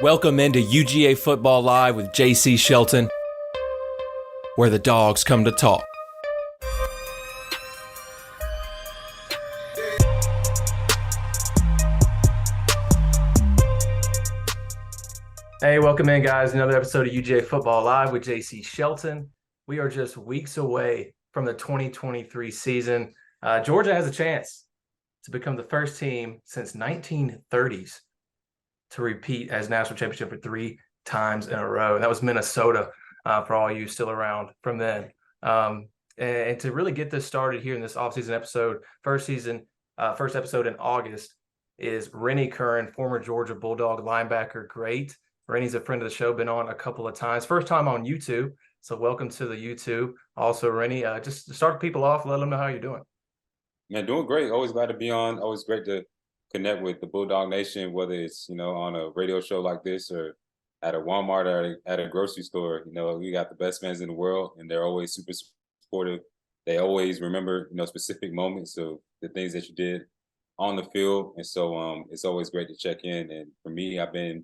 Welcome into UGA Football Live with JC Shelton, where the dogs come to talk. Hey, welcome in, guys. Another episode of UGA Football Live with JC Shelton. We are just weeks away from the 2023 season. Georgia has a chance to become the first team since 1930s to repeat as national championship for 3 times in a row. And that was Minnesota, for all you still around from then. And to really get this started here in this offseason episode, first episode in August, is Rennie Curran, former Georgia Bulldog linebacker. Great. Rennie's a friend of the show, been on a couple of times. First time on YouTube, so welcome to the YouTube. Also, Rennie, just to start people off, let them know how you're doing. Man, doing great. Always glad to be on. Always great to connect with the Bulldog Nation, whether it's, on a radio show like this or at a Walmart or at a grocery store. We got the best fans in the world, and they're always super supportive. They always remember, specific moments of the things that you did on the field. And so it's always great to check in. And for me, I've been,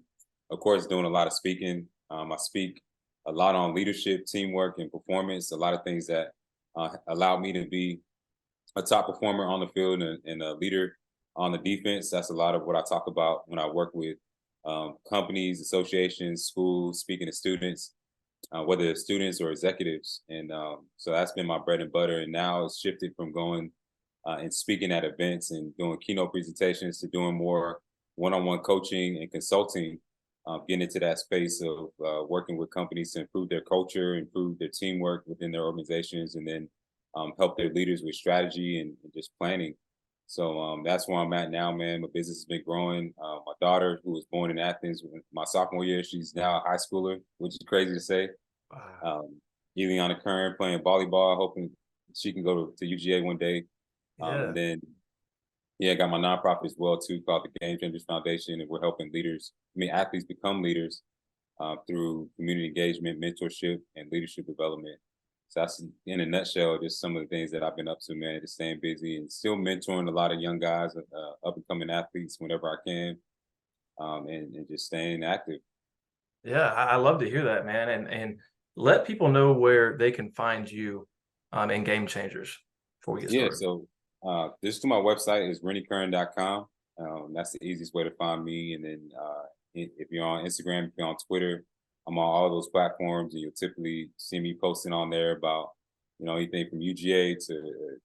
of course, doing a lot of speaking. I speak a lot on leadership, teamwork, and performance, a lot of things that allow me to be a top performer on the field and a leader on the defense. That's a lot of what I talk about when I work with companies, associations, schools, speaking to students, whether it's students or executives. And so that's been my bread and butter. And now it's shifted from going and speaking at events and doing keynote presentations to doing more one-on-one coaching and consulting, getting into that space of working with companies to improve their culture, improve their teamwork within their organizations, and then help their leaders with strategy and just planning. So that's where I'm at now, man. My business has been growing. My daughter, who was born in Athens my sophomore year, she's now a high schooler, which is crazy to say. Wow. Rennie Curran playing volleyball, hoping she can go to UGA one day. And then, I got my nonprofit as well, too, called the Game Changers Foundation, and we're helping athletes become leaders through community engagement, mentorship, and leadership development. So that's, in a nutshell, just some of the things that I've been up to, man, just staying busy and still mentoring a lot of young guys, up-and-coming athletes whenever I can, and just staying active. Yeah, I love to hear that, man. And let people know where they can find you in Game Changers before we get started. So just to my website is renniecurran.com. That's the easiest way to find me. And then if you're on Instagram, if you're on Twitter, I'm on all those platforms, and you'll typically see me posting on there about, anything from UGA to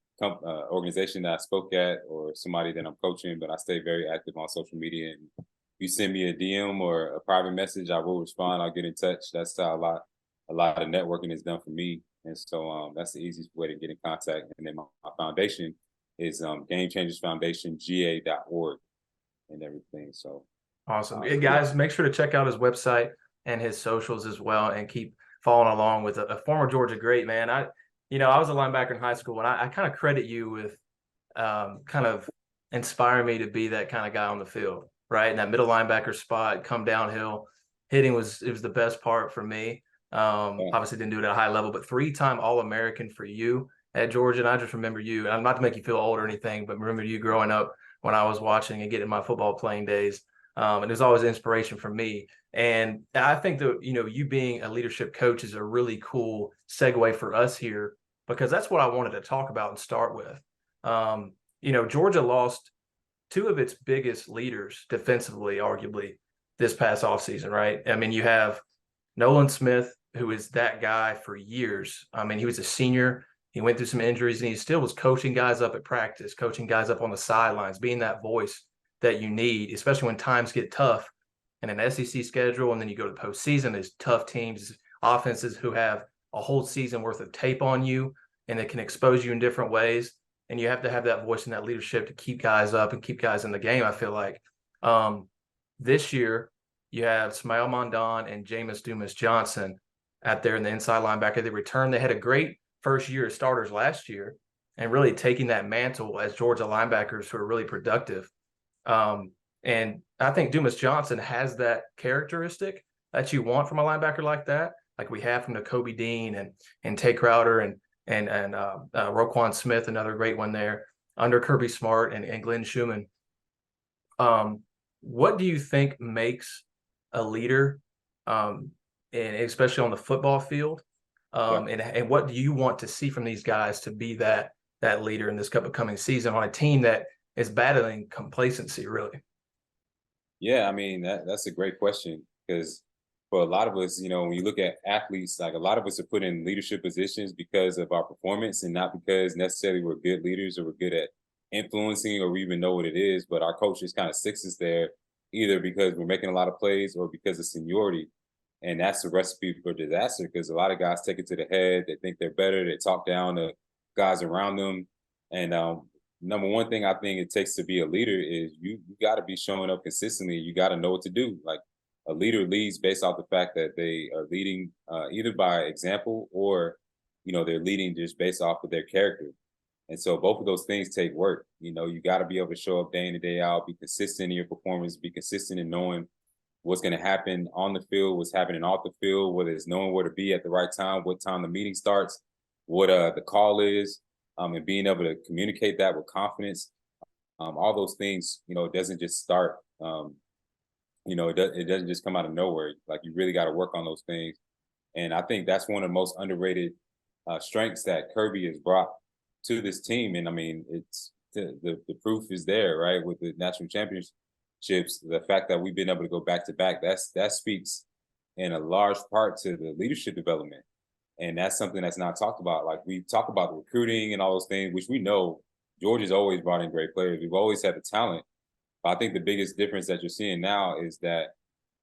organization that I spoke at or somebody that I'm coaching. But I stay very active on social media. And if you send me a DM or a private message, I will respond. I'll get in touch. That's how a lot of networking is done for me. And so that's the easiest way to get in contact. And then my foundation is Game Changers Foundation, GA.org and everything. So awesome. Guys, make sure to check out his website and his socials as well, and keep following along with a former Georgia great, man. I was a linebacker in high school, and I kind of credit you with kind of inspiring me to be that kind of guy on the field, right? In that middle linebacker spot, come downhill, hitting was the best part for me. Obviously didn't do it at a high level, but 3-time All-American for you at Georgia. And I just remember you, and not to make you feel old or anything, but remember you growing up when I was watching and getting my football playing days. And it was always an inspiration for me. And I think that, you being a leadership coach is a really cool segue for us here, because that's what I wanted to talk about and start with. Georgia lost 2 of its biggest leaders defensively, arguably, this past offseason, right? I mean, you have Nolan Smith, who is that guy for years. I mean, he was a senior. He went through some injuries, and he still was coaching guys up at practice, coaching guys up on the sidelines, being that voice that you need, especially when times get tough in an SEC schedule. And then you go to the postseason, there's tough teams, offenses who have a whole season worth of tape on you, and it can expose you in different ways. And you have to have that voice and that leadership to keep guys up and keep guys in the game, I feel like. This year, you have Smael Mondon and Jameis Dumas-Johnson out there in the inside linebacker. They returned. They had a great first year as starters last year, and really taking that mantle as Georgia linebackers who are really productive. And I think Dumas-Johnson has that characteristic that you want from a linebacker like that, like we have from Kobe Dean and Tay Crowder and Roquan Smith, another great one there, under Kirby Smart and Glenn Schumann. What do you think makes a leader, and especially on the football field? Yeah. And what do you want to see from these guys to be that leader in this upcoming season on a team that is battling complacency, really? Yeah, I mean that's a great question because for a lot of us, when you look at athletes, like a lot of us are put in leadership positions because of our performance and not because necessarily we're good leaders or we're good at influencing or we even know what it is. But our coach just kind of sticks us there either because we're making a lot of plays or because of seniority. And that's a recipe for disaster because a lot of guys take it to the head. They think they're better. They talk down to guys around them. And number one thing I think it takes to be a leader is you got to be showing up consistently. You got to know what to do. Like a leader leads based off the fact that they are leading either by example or they're leading just based off of their character. And so both of those things take work. You got to be able to show up day in and day out, be consistent in your performance, be consistent in knowing what's going to happen on the field, what's happening off the field, whether it's knowing where to be at the right time, what time the meeting starts, what the call is, and being able to communicate that with confidence. All those things, it doesn't just start. It doesn't just come out of nowhere. Like you really got to work on those things. And I think that's one of the most underrated strengths that Kirby has brought to this team. And I mean, it's the proof is there, right? With the national championships, the fact that we've been able to go back to back, that speaks in a large part to the leadership development. And that's something that's not talked about. Like we talk about the recruiting and all those things, which we know Georgia's always brought in great players. We've always had the talent. But I think the biggest difference that you're seeing now is that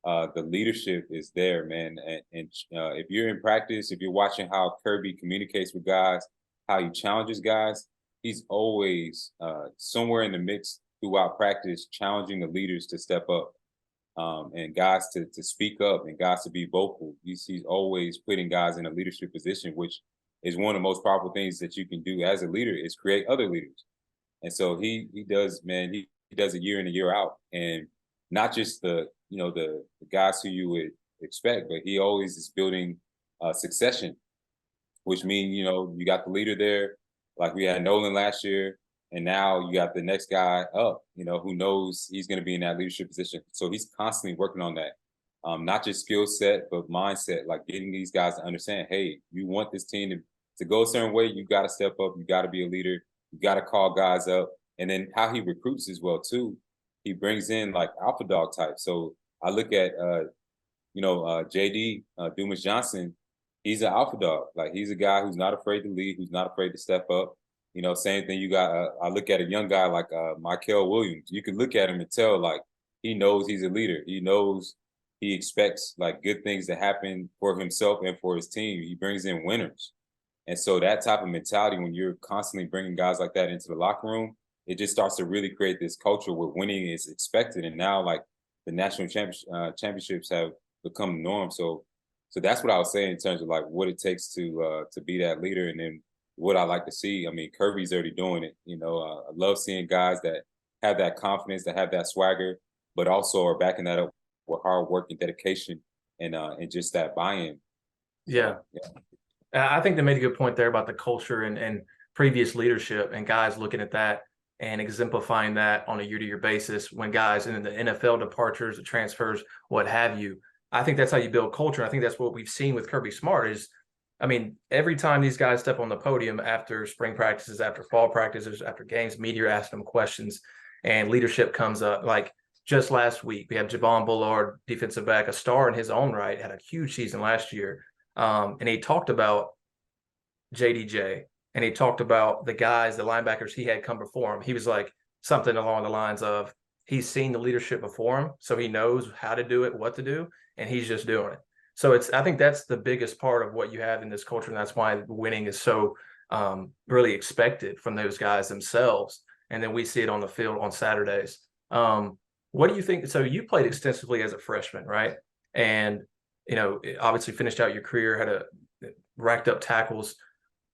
the leadership is there, man. And if you're in practice, if you're watching how Kirby communicates with guys, how he challenges guys, he's always somewhere in the mix throughout practice, challenging the leaders to step up and guys to speak up and guys to be vocal. He's always putting guys in a leadership position, which is one of the most powerful things that you can do as a leader is create other leaders. And so he does, man, he does it year in and year out. And not just the guys who you would expect, but he always is building succession, which means, you got the leader there, like we had Nolan last year, and now you got the next guy up, who knows he's going to be in that leadership position. So he's constantly working on that, not just skill set, but mindset, like getting these guys to understand, hey, you want this team to go a certain way, you got to step up, you got to be a leader, you got to call guys up. And then how he recruits as well, too. He brings in like alpha dog types. So I look at, JD, Dumas Johnson, he's an alpha dog. Like he's a guy who's not afraid to lead, who's not afraid to step up. Same thing. You got. I look at a young guy like Michael Williams. You can look at him and tell like he knows he's a leader. He knows he expects like good things to happen for himself and for his team. He brings in winners, and so that type of mentality, when you're constantly bringing guys like that into the locker room, it just starts to really create this culture where winning is expected. And now, like the national championships have become the norm. So that's what I was saying in terms of like what it takes to be that leader, and then what I like to see. I mean, Kirby's already doing it. I love seeing guys that have that confidence, that have that swagger, but also are backing that up with hard work and dedication, and just that buy-in. Yeah. I think they made a good point there about the culture and previous leadership and guys looking at that and exemplifying that on a year-to-year basis when guys in the NFL departures, the transfers, what have you. I think that's how you build culture. I think that's what we've seen with Kirby Smart is, I mean, every time these guys step on the podium after spring practices, after fall practices, after games, media asks them questions and leadership comes up. Like just last week, we had Javon Bullard, defensive back, a star in his own right, had a huge season last year. And he talked about JDJ, and he talked about the guys, the linebackers he had come before him. He was like something along the lines of he's seen the leadership before him, so he knows how to do it, what to do, and he's just doing it. So I think that's the biggest part of what you have in this culture, and that's why winning is so really expected from those guys themselves. And then we see it on the field on Saturdays. What do you think? So you played extensively as a freshman, right? And obviously finished out your career, had racked up tackles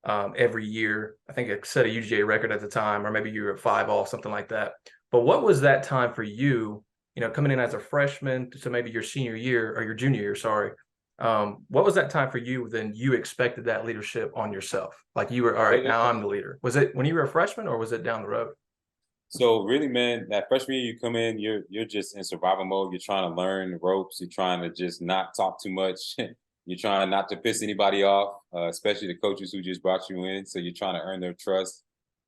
every year. I think it set a UGA record at the time, or maybe you were at 5 all, something like that. But what was that time for you, coming in as a freshman to maybe your senior year or your junior year, sorry. What was that time for you then you expected that leadership on yourself? Like you were, all right, now I'm the leader. Was it when you were a freshman or was it down the road? So really, man, that freshman year you come in, you're just in survival mode. You're trying to learn the ropes. You're trying to just not talk too much. You're trying not to piss anybody off, especially the coaches who just brought you in. So you're trying to earn their trust,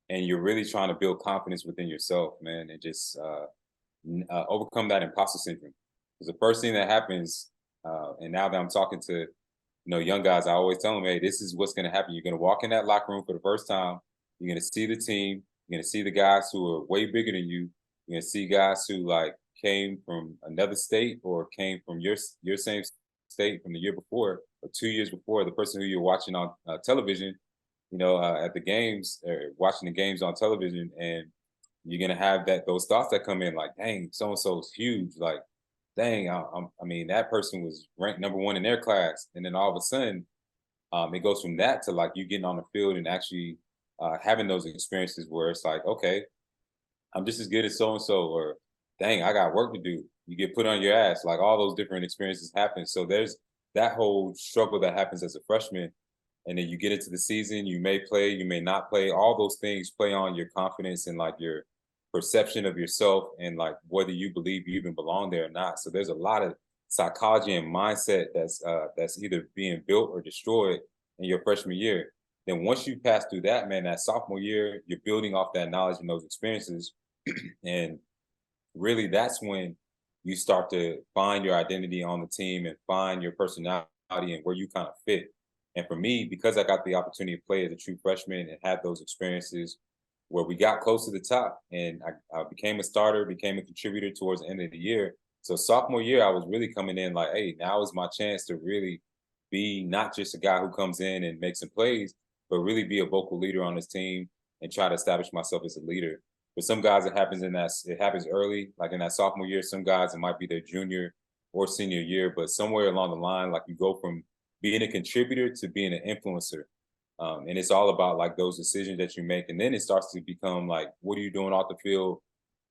and you're really trying to build confidence within yourself, man, and just overcome that imposter syndrome. Because the first thing that happens, and now that I'm talking to young guys, I always tell them, hey, this is what's going to happen. You're going to walk in that locker room for the first time. You're going to see the team. You're going to see the guys who are way bigger than you. You're going to see guys who like came from another state or came from your same state from the year before or 2 years before. The person who you're watching on television, at the games, or watching the games on television, and you're gonna have those thoughts that come in like, dang, so and so is huge. Like, dang, I mean, that person was ranked number one in their class, and then all of a sudden, it goes from that to like you getting on the field and actually having those experiences where it's like, okay, I'm just as good as so and so, or dang, I got work to do. You get put on your ass. Like all those different experiences happen. So there's that whole struggle that happens as a freshman. And then you get into the season, you may play, you may not play. All those things play on your confidence and like your perception of yourself and like whether you believe you even belong there or not. So there's a lot of psychology and mindset that's either being built or destroyed in your freshman year. Then once you pass through that, man, that sophomore year, you're building off that knowledge and those experiences. And really that's when you start to find your identity on the team and find your personality and where you kind of fit. And for me, because I got the opportunity to play as a true freshman and had those experiences where we got close to the top and I became a starter, became a contributor towards the end of the year. So sophomore year, I was really coming in like, hey, now is my chance to really be not just a guy who comes in and makes some plays, but really be a vocal leader on this team and try to establish myself as a leader. For some guys, it happens early, like in that sophomore year. Some guys, it might be their junior or senior year, but somewhere along the line, like you go from being a contributor to being an influencer. And it's all about like those decisions that you make. And then it starts to become like, what are you doing off the field?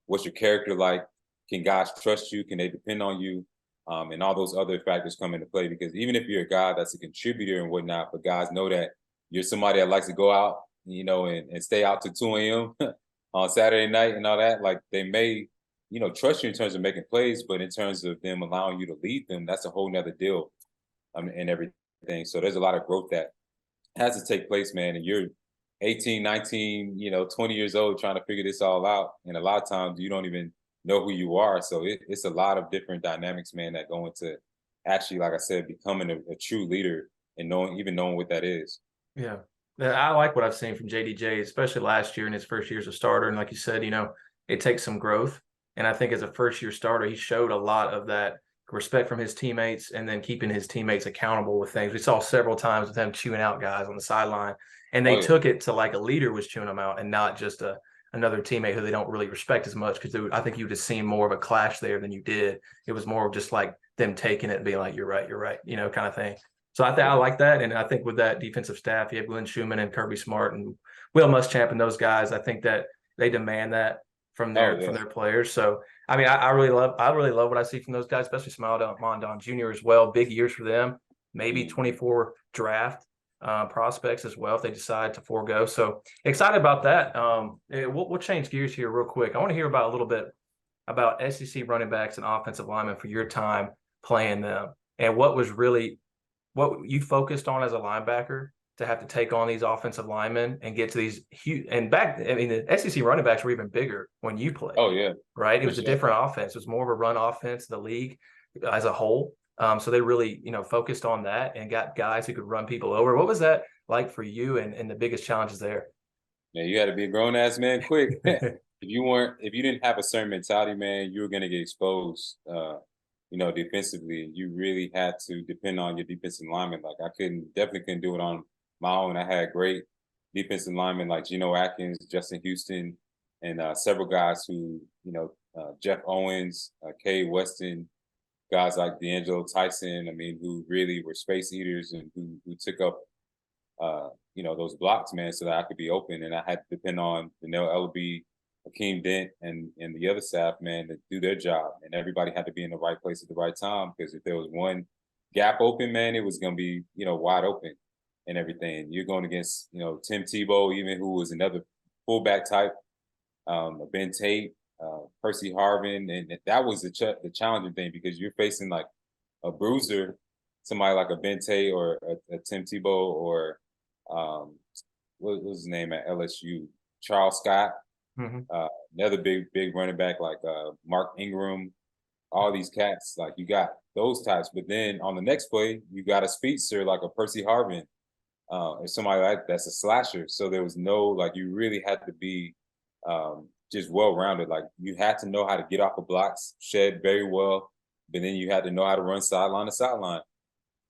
What's your character like? Can guys trust you? Can they depend on you? And all those other factors come into play because even if you're a guy that's a contributor and whatnot, but guys know that you're somebody that likes to go out, and stay out to 2 a.m. on Saturday night and all that, like they may, trust you in terms of making plays, but in terms of them allowing you to lead them, that's a whole nother deal. And everything. So there's a lot of growth that has to take place, man. And you're 18, 19, 20 years old trying to figure this all out. And a lot of times you don't even know who you are. So it's a lot of different dynamics, man, that go into actually, like I said, becoming a true leader and knowing what that is. Yeah. I like what I've seen from JDJ, especially last year in his first year as a starter. And like you said, it takes some growth. And I think as a first year starter, he showed a lot of that respect from his teammates and then keeping his teammates accountable with things. We saw several times with him chewing out guys on the sideline, and they Oh, yeah. took it to like a leader was chewing them out and not just another teammate who they don't really respect as much. Because I think you would have seen more of a clash there than you did. It was more of just like them taking it and being like, you're right, kind of thing. So I think I like that. And I think with that defensive staff, you have Glenn Schumann and Kirby Smart and Will Muschamp and those guys. I think that they demand that from Oh, their yeah. players. So I mean, I really love what I see from those guys, especially Smile Mondon Jr. as well. Big years for them. Maybe 24 draft prospects as well if they decide to forego. So excited about that. We'll change gears here real quick. I want to hear about a little bit about SEC running backs and offensive linemen for your time playing them, and what you focused on as a linebacker to have to take on these offensive linemen and get to these huge. And the SEC running backs were even bigger when you played. Oh, yeah. Right. It For was a sure. different offense. It was more of a run offense, the league as a whole. So they really, focused on that and got guys who could run people over. What was that like for you and the biggest challenges there? Yeah, you got to be a grown ass man quick. If you didn't have a certain mentality, man, you were gonna get exposed. Defensively, you really had to depend on your defensive lineman. Like I definitely couldn't do it on my own. I had great defensive linemen like Geno Atkins, Justin Houston, and several guys who, Jeff Owens, Kay Weston, guys like D'Angelo Tyson. I mean, who really were space eaters and who took up those blocks, man, so that I could be open. And I had to depend on Danielle Ellaby, Hakeem Dent, and the other staff, man, to do their job. And everybody had to be in the right place at the right time because if there was one gap open, man, it was going to be, wide open and everything. You're going against, Tim Tebow, even who was another fullback type. Ben Tate, Percy Harvin, and that was the challenging thing because you're facing like a bruiser, somebody like a Ben Tate or a Tim Tebow or um, what was his name at LSU, Charles Scott, Hmm. another big running back like Mark Ingram, all these cats, like you got those types. But then on the next play, you got a speedster like a Percy Harvin, or somebody like that's a slasher. So there was no like you really had to be just well rounded. Like you had to know how to get off of blocks, shed very well, but then you had to know how to run sideline to sideline.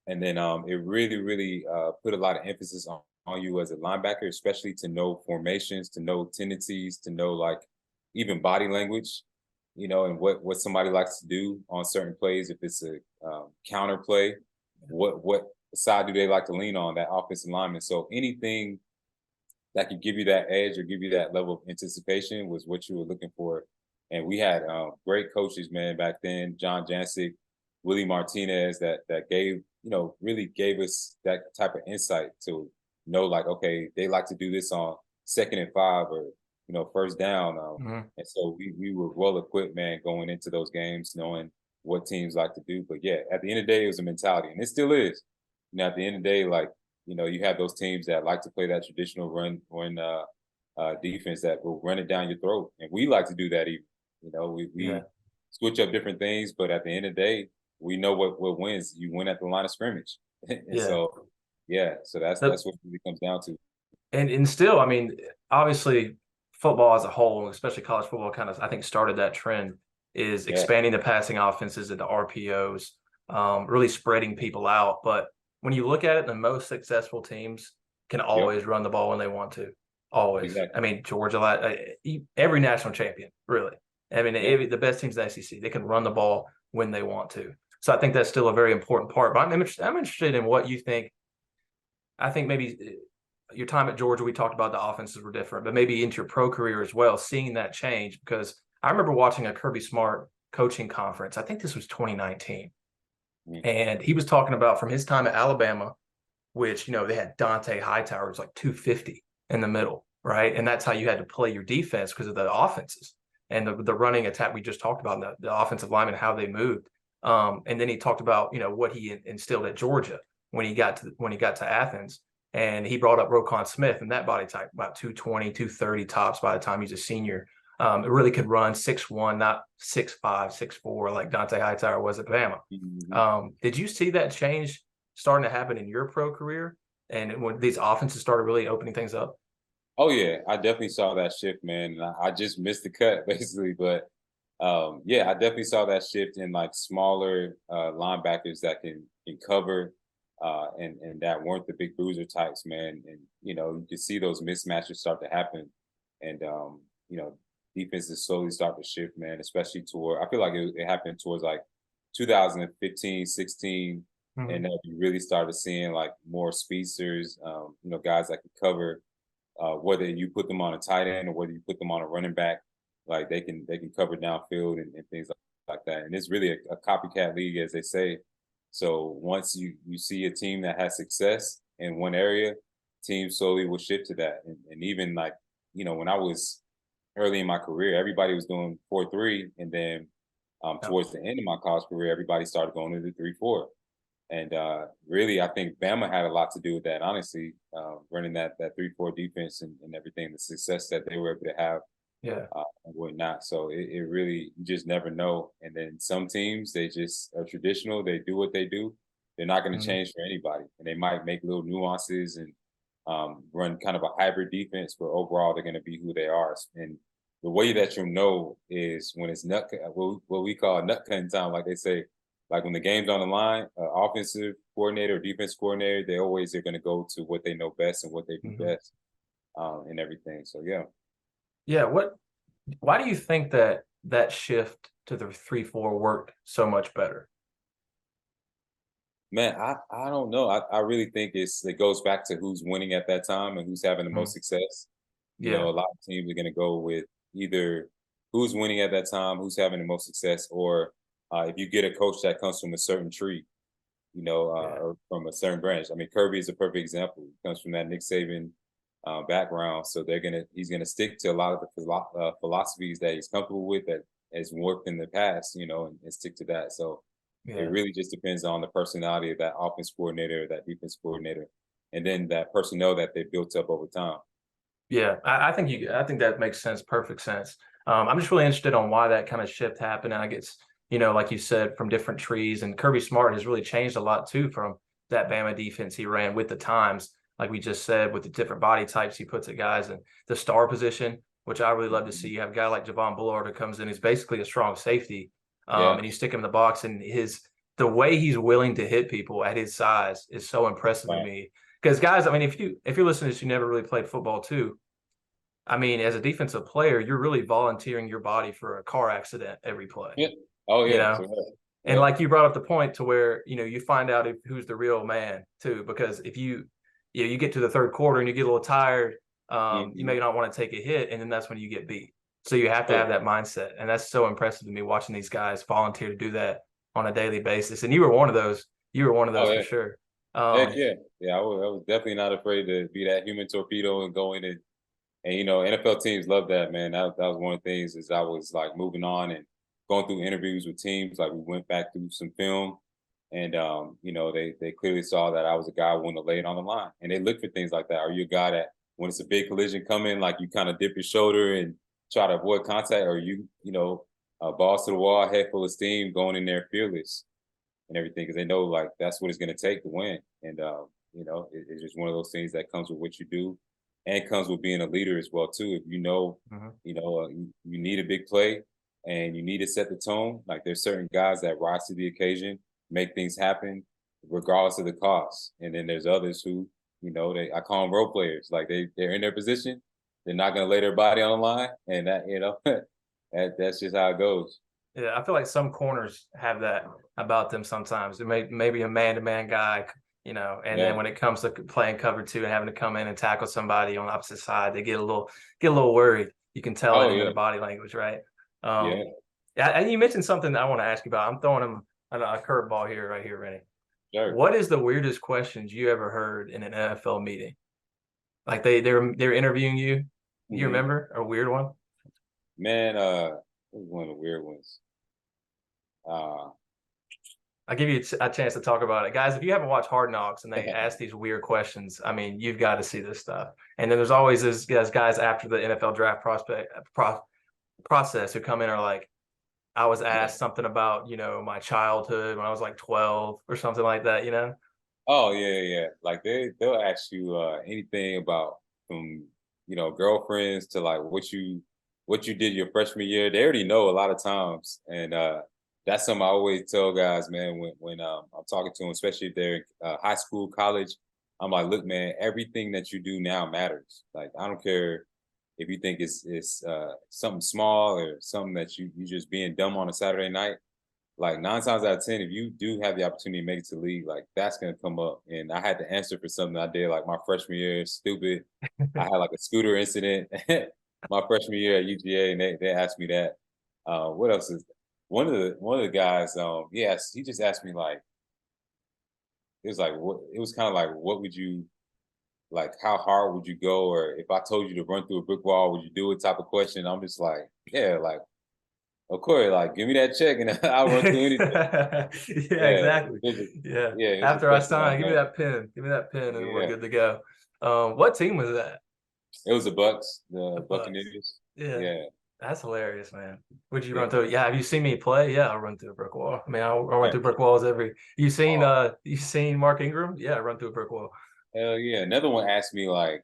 And then it really put a lot of emphasis on you as a linebacker, especially to know formations, to know tendencies, to know like even body language, and what somebody likes to do on certain plays. If it's a counter play, what side do they like to lean on, that offensive lineman? So anything that could give you that edge or give you that level of anticipation was what you were looking for. And we had great coaches, man, back then. John Jancic, Willie Martinez, that gave really gave us that type of insight to know like, okay, they like to do this on 2nd and 5 or first down. Hmm. And so we were well equipped, man, going into those games, knowing what teams like to do. But yeah, at the end of the day, it was a mentality, and it still is. At the end of the day, like you have those teams that like to play that traditional run defense that will run it down your throat, and we like to do that. Even Yeah. we switch up different things, but at the end of the day, we know what wins. You win at the line of scrimmage, and Yeah. so yeah, so that's what it really comes down to. And still, I mean, obviously, football as a whole, especially college football, kind of I think started that trend is Yeah, expanding the passing offenses into RPOs, really spreading people out. But when you look at it, the most successful teams can yep, always run the ball when they want to. Always. I exactly. mean, Georgia, every national champion, really. I mean, Yep. the best teams in the SEC, they can run the ball when they want to. So I think that's still a very important part. But I'm interested in what you think. I think maybe your time at Georgia, we talked about the offenses were different, but maybe into your pro career as well, seeing that change. Because I remember watching a Kirby Smart coaching conference. I think this was 2019. Mm. And he was talking about from his time at Alabama, which, they had Dante Hightower, was like 250 in the middle, right? And that's how you had to play your defense because of the offenses and the running attack we just talked about, the offensive linemen, how they moved. And then he talked about, what he instilled at Georgia when he got to Athens. And he brought up Roquan Smith and that body type, about 220, 230 tops by the time he's a senior. It really could run 6'1", not 6'5", 6'4", like Dante Hightower was at Bama. Mhm. Did you see that change starting to happen in your pro career and when these offenses started really opening things up? Oh yeah, I definitely saw that shift, man. And I just missed the cut basically, but yeah, I definitely saw that shift in like smaller linebackers that can cover, and that weren't the big bruiser types, man. And you can see those mismatches start to happen, and you know, defenses slowly start to shift, man. Especially toward, I feel like it happened towards like 2015, 16, and Mhm. then you really started seeing like more speedsters, guys that could cover, whether you put them on a tight end or whether you put them on a running back, like they can cover downfield and things like that. And it's really a copycat league, as they say. So once you see a team that has success in one area, teams slowly will shift to that. And even like when I was early in my career, everybody was doing 4-3, and then Yeah. towards the end of my college career, everybody started going to the 3-4. And really, I think Bama had a lot to do with that. Honestly, running that 3-4 defense and everything, the success that they were able to have Yeah. and whatnot. So it really, you just never know. And then some teams, they just are traditional. They do what they do. They're not going to Mhm. change for anybody, and they might make little nuances and run kind of a hybrid defense, but overall, they're going to be who they are. And the way that you'll know is when it's what we call nut cutting time, like they say, like when the game's on the line, offensive coordinator or defense coordinator, they always are going to go to what they know best and what they do Mhm. best, and everything. So yeah, Yeah. Why do you think that shift to the 3-4 worked so much better? man, I don't know. I really think it goes back to who's winning at that time and who's having the most Mhm. success. Yeah. A lot of teams are going to go with either who's winning at that time, who's having the most success, or if you get a coach that comes from a certain tree, Yeah. or from a certain branch. I mean, Kirby is a perfect example. He comes from that Nick Saban background, so he's gonna stick to a lot of the philosophies that he's comfortable with that has worked in the past, and stick to that. So it Yeah. really just depends on the personality of that offense coordinator, that defense coordinator, and then that personnel that they built up over time. Yeah, I think that makes sense, perfect sense. I'm just really interested on why that kind of shift happened. And I guess, like you said, from different trees, and Kirby Smart has really changed a lot too from that Bama defense he ran with the times, like we just said, with the different body types he puts at guys and the star position, which I really love to see. You have a guy like Javon Bullard who comes in, who's basically a strong safety. Yeah, And you stick him in the box, and the way he's willing to hit people at his size is so impressive to right. me. Because guys, I mean, if you're listening to this, you never really played football too. I mean, as a defensive player, you're really volunteering your body for a car accident every play, Yeah. Oh you yeah. know? So And yeah. like you brought up the point to where, you find out who's the real man too, because if you get to the third quarter and you get a little tired, you Hmm. may not want to take a hit, and then that's when you get beat. So you have to Oh have that mindset. And that's so impressive to me watching these guys volunteer to do that on a daily basis. And you were one of those. You were one of those oh for yeah. sure. Heck Um, yeah. Yeah, I was definitely not afraid to be that human torpedo and go in and NFL teams love that, man. That was one of the things is I was like moving on and going through interviews with teams. Like we went back through some film, and they clearly saw that I was a guy who wanted to lay it on the line, and they look for things like that. Are you a guy that when it's a big collision coming, like you kind of dip your shoulder and try to avoid contact, or balls to the wall, head full of steam, going in there fearless and everything, because they know like that's what it's going to take to win. And it's just one of those things that comes with what you do, and comes with being a leader as well too. If mhm. you need a big play and you need to set the tone. Like there's certain guys that rise to the occasion, make things happen, regardless of the cost. And then there's others who, I call them role players. Like they're in their position, they're not going to lay their body on the line, and that that's just how it goes. Yeah, I feel like some corners have that about them sometimes. It maybe a man-to-man guy, and Yeah. then when it comes to playing cover two and having to come in and tackle somebody on the opposite side, they get a little worried. You can tell it Oh in their yeah. body language, right? Um, Yeah. yeah, and you mentioned something that I want to ask you about. I'm throwing him a curveball here, right here, Rennie. Sure. What is the weirdest questions you ever heard in an NFL meeting? Like they're interviewing you. You Hmm. remember a weird one? Man, this is one of the weird ones. Uh, I'll give you a chance to talk about it. Guys, if you haven't watched Hard Knocks and they ask these weird questions, I mean, you've got to see this stuff. And then there's always this guys after the NFL draft process who come in are like, I was asked something about, my childhood when I was like 12 or something like that. oh yeah. Like they'll ask you anything about from girlfriends to like what you did your freshman year. They already know a lot of times, and that's something I always tell guys, man. When I'm talking to them, especially if they're in high school, college, I'm like, look, man, everything that you do now matters. Like I don't care if you think it's something small or something that you just being dumb on a Saturday night. Like 9 times out of 10, if you do have the opportunity to make it to the league, like that's gonna come up. And I had to answer for something I did like my freshman year, stupid. I had like a scooter incident my freshman year at UGA, and they asked me that. What else is one of the guys? He just asked me like it was like what it was kind of like what would you like how hard would you go, or if I told you to run through a brick wall, would you do it? Type of question. I'm just like yeah, like of course, like give me that check and I'll run through anything. Yeah, Yeah, exactly. it Yeah. was a After I question sign, like give me that. that pen. Give me that pen, and we're Yeah, good to go. What team was that? it was the Bucks, The the Bucks. Buccaneers. Yeah. Yeah, That's hilarious, man. Would you yeah. run through it? Yeah. Have you seen me play? Yeah, I'll run through a brick wall. I mean, I'll run Right. through brick walls every. Oh, You seen Mark Ingram? Yeah, I run through a brick wall. hell yeah. Another one asked me like,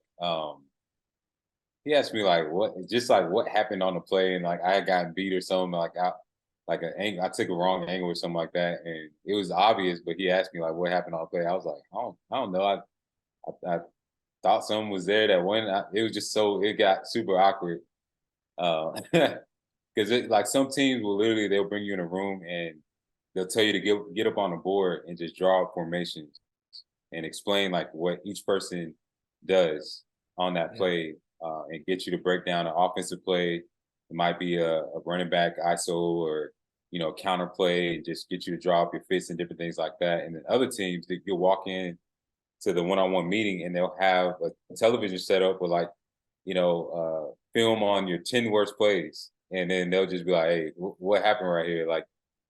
he asked me like what, just like what happened on the play, and like I had gotten beat or something, like like an angle, I took a wrong angle or something like that, and it was obvious. But he asked me like what happened on the play. I was like, I don't know. I thought something was there that went. It was just so it got super awkward. Because it like some teams will literally they'll bring you in a room and they'll tell you to get up on the board and just draw up formations and explain like what each person does on that Yeah. play, and get you to break down an offensive play. It might be a running back ISO or counter play, and just get you to draw up your fists and different things like that. And then other teams, you'll walk in to the one-on-one meeting, and they'll have a television set up with like, film on your 10 worst plays, and then they'll just be like, "Hey, what happened right here?" Like,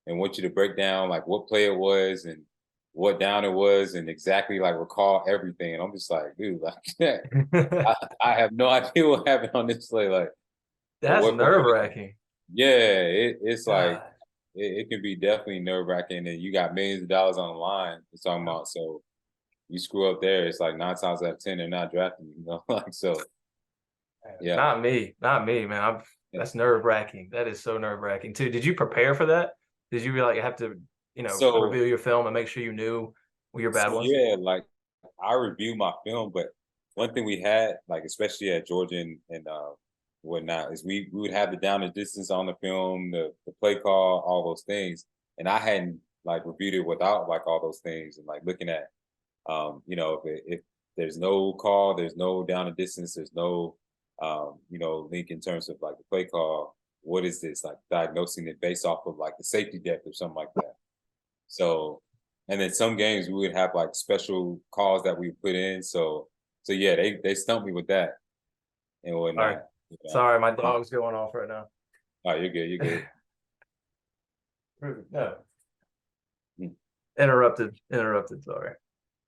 and want you to break down like what play it was and what down it was, and exactly like recall everything. And I'm just like, dude, like, I have no idea what happened on this play, like, or That's what play. nerve-wracking. Yeah, it's like God. it can be definitely nerve-wracking, and you got millions of dollars on the line. It's talking about, so you screw up there, it's like 9 times out of 10 they're not drafting you, like, so yeah. Not me, not me, man. Yeah. That's nerve-wracking. That is so nerve-wracking too. Did you prepare for that? Did you like have to, So review your film and make sure you knew your bad so ones? yeah, like I review my film, but one thing we had, like especially at Georgia and whatnot, is we would have the down and distance on the film, the play call, all those things, and I hadn't like reviewed it without like all those things and like looking at, if there's no call, there's no down and distance, there's no, link in terms of like the play call. What is this, like diagnosing it based off of like the safety depth or something like that? So, and then some games we would have like special calls that we put in. So yeah, they stumped me with that and All right. whatnot. Sorry, my dog's going off right now. Oh, you're good. You're good. No. Hmm. Interrupted. Sorry.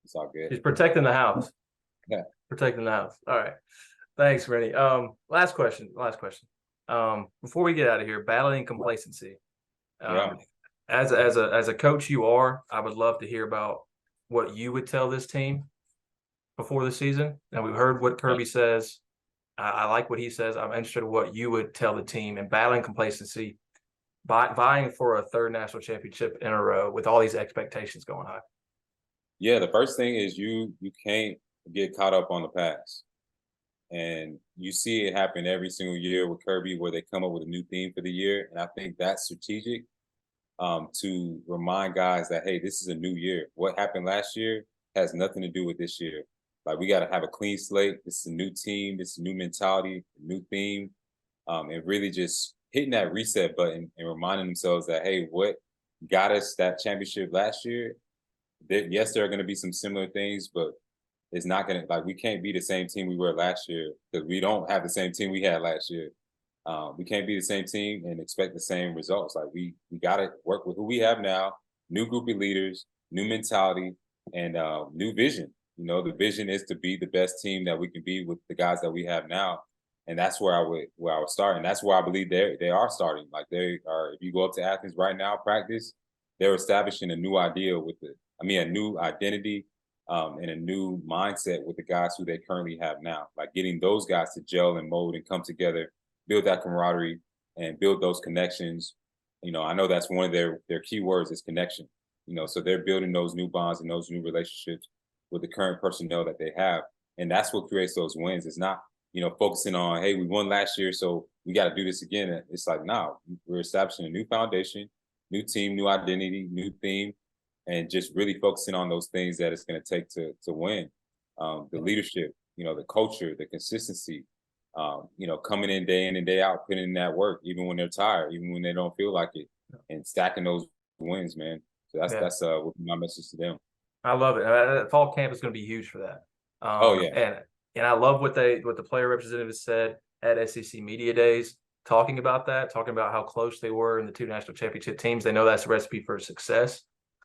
It's all good. He's protecting the house. Yeah. Protecting the house. All right. Thanks, Rennie. Last question. Before we get out of here, battling complacency. Yeah. As a coach you are, I would love to hear about what you would tell this team before the season. And we've heard what Kirby says. I like what he says. I'm interested in what you would tell the team in battling complacency, vying for a third national championship in a row with all these expectations going high. Yeah. The first thing is you can't get caught up on the past. And you see it happen every single year with Kirby, where they come up with a new theme for the year. And I think that's strategic, to remind guys that, hey, this is a new year. What happened last year has nothing to do with this year. Like, we got to have a clean slate. This is a new team. This is a new mentality, a new theme, and really just hitting that reset button and reminding themselves that, hey, what got us that championship last year? Yes, there are going to be some similar things, but it's not going to, like, we can't be the same team we were last year, because we don't have the same team we had last year. We can't be the same team and expect the same results. Like, we got to work with who we have now, new group of leaders, new mentality, and new vision. The vision is to be the best team that we can be with the guys that we have now, and that's where I would start, and that's where I believe they are starting. Like, they are. If you go up to Athens right now, practice, they're establishing a new idea a new identity, and a new mindset with the guys who they currently have now. Like, getting those guys to gel and mold and come together, build that camaraderie, and build those connections. I know that's one of their key words is connection. So they're building those new bonds and those new relationships with the current personnel that they have, and that's what creates those wins. It's not focusing on, hey, we won last year, so we got to do this again. It's like, no, we're establishing a new foundation, new team, new identity, new theme, and just really focusing on those things that it's going to take to win. The leadership, the culture, the consistency, coming in and day out, putting in that work, even when they're tired, even when they don't feel like it, and stacking those wins, man. So that's my message to them. I love it. Fall camp is going to be huge for that. Oh yeah, and I love what the player representatives said at SEC Media Days, talking about how close they were in the two national championship teams. They know that's a recipe for success.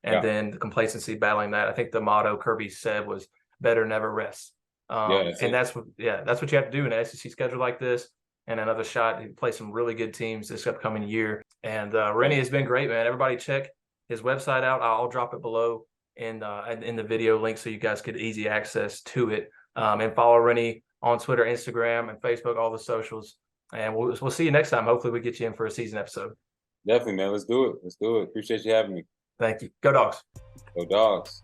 And then the complacency, battling that. I think the motto Kirby said was "better never rest." That's what you have to do in an SEC schedule like this, and another shot to play some really good teams this upcoming year. And Rennie has been great, man. Everybody check his website out. I'll drop it below in the video link so you guys get easy access to it. And follow Rennie on Twitter, Instagram, and Facebook, all the socials. And we'll see you next time. Hopefully we get you in for a season episode. Definitely, man. Let's do it. Appreciate you having me. Thank you. Go Dogs. Go Dogs.